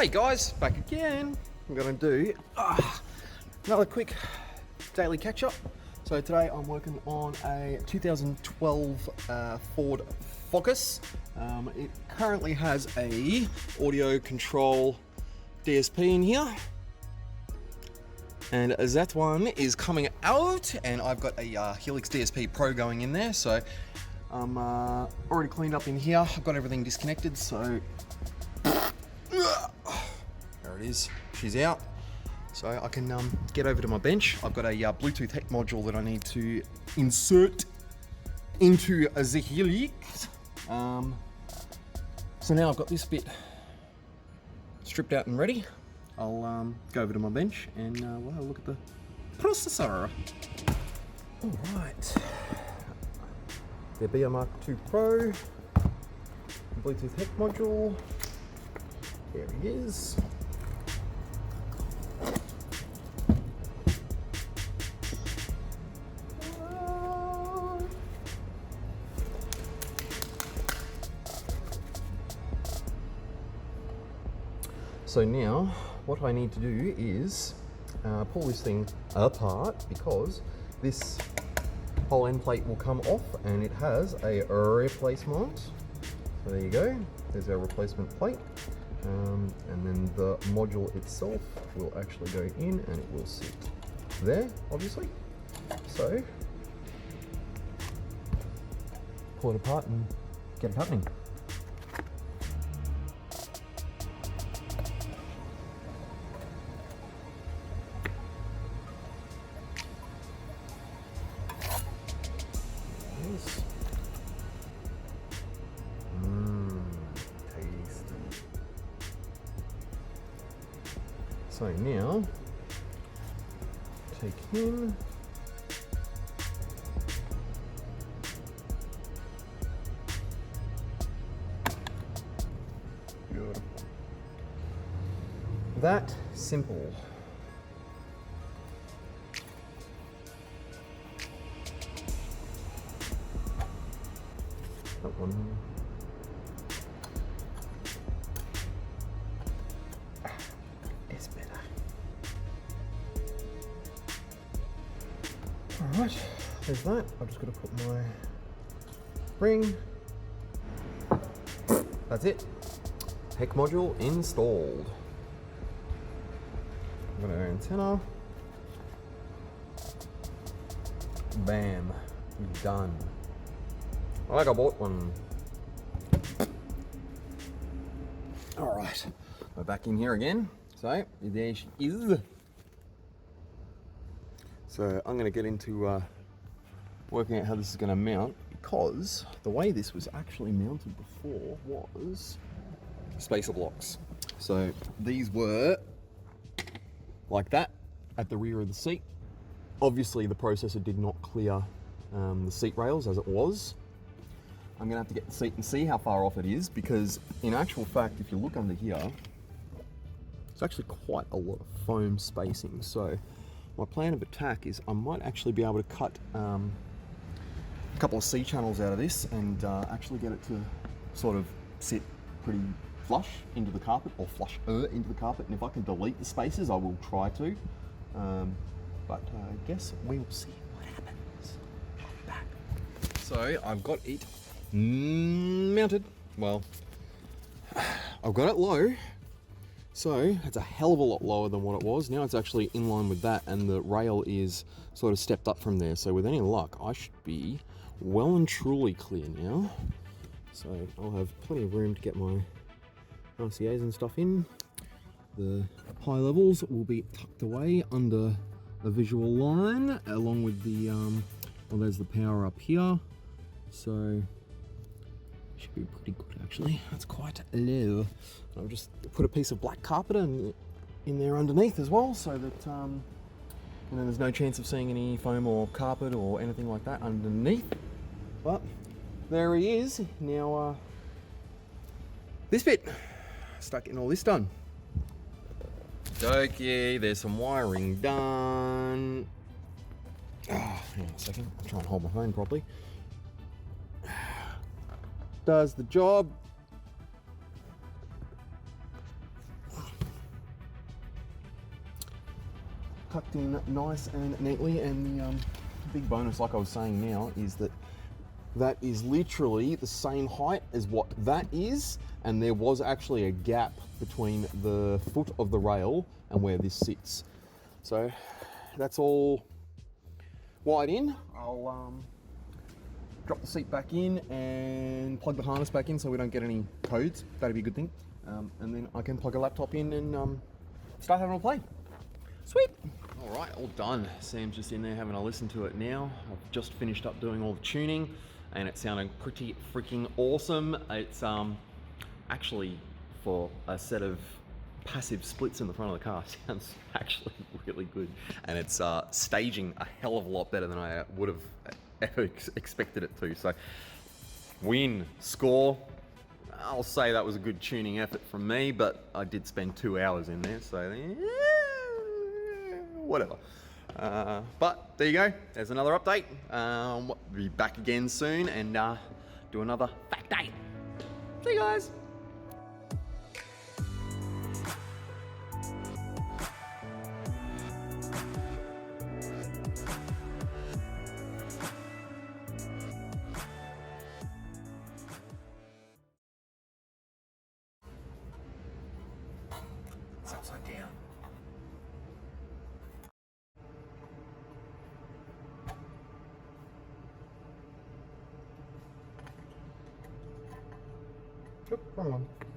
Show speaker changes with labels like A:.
A: Hey guys, back again. I'm gonna do another quick daily catch-up. So today I'm working on a 2012 Ford Focus. It currently has a audio control DSP in here, and that one is coming out, and I've got a Helix DSP Pro going in there. So I'm already cleaned up in here. I've got everything disconnected, so there it is, she's out. So I can get over to my bench. I've got a Bluetooth HEC module that I need to insert into the Helix. So now I've got this bit stripped out and ready. I'll go over to my bench and we'll have a look at the processor. All right, the BR Mark II Pro, Bluetooth HEC module. There he is. So now what I need to do is pull this thing apart, because this whole end plate will come off and it has a replacement. So there you go, there's our replacement plate. And then the module itself will actually go in and it will sit there, obviously. So pull it apart and get it happening. So now, take him, beautiful. That simple. That one. Alright, there's that. I've just got to put my ring. That's it. HEC module installed. I've got our antenna. Bam. Done. Like I bought one. Alright, we're back in here again. So, there she is. So I'm going to get into working out how this is going to mount, because the way this was actually mounted before was spacer blocks. So these were like that at the rear of the seat. Obviously the processor did not clear the seat rails as it was. I'm going to have to get the seat and see how far off it is, because in actual fact, if you look under here, it's actually quite a lot of foam spacing. So my plan of attack is I might actually be able to cut a couple of C channels out of this and actually get it to sort of sit pretty flush into the carpet, or flush into the carpet. And if I can delete the spacers, I will try to. But I guess we will see what happens. Back. So I've got it mounted. Well, I've got it low. So it's a hell of a lot lower than what it was. Now it's actually in line with that, and the rail is sort of stepped up from there. So with any luck, I should be well and truly clear now. So I'll have plenty of room to get my RCAs and stuff in. The high levels will be tucked away under a visual line, along with the, well, there's the power up here. So should be pretty good actually. That's quite low. I'll just put a piece of black carpet in there underneath as well, so that you know, there's no chance of seeing any foam or carpet or anything like that underneath. But there he is. Now this bit, start getting all this done. Okay, there's some wiring done. Oh, hang on a second, I'll try and hold my phone properly. Does the job. tucked in nice and neatly. And the big bonus, like I was saying now, is that that is literally the same height as what that is, and there was actually a gap between the foot of the rail and where this sits. So that's all wired in. I'll drop the seat back in and plug the harness back in so we don't get any codes. That'd be a good thing. And then I can plug a laptop in and start having a play. Sweet. All right, all done. Sam's just in there having a listen to it now. I've just finished up doing all the tuning and it's sounding pretty freaking awesome. It's actually, for a set of passive splits in the front of the car, sounds actually really good. And it's staging a hell of a lot better than I would have ever expected it to. So win, score. I'll say that was a good tuning effort from me, but I did spend 2 hours in there, so whatever. But there you go, there's another update. We'll be back again soon and do another PhattDate. See you guys. It's upside down. Wrong one.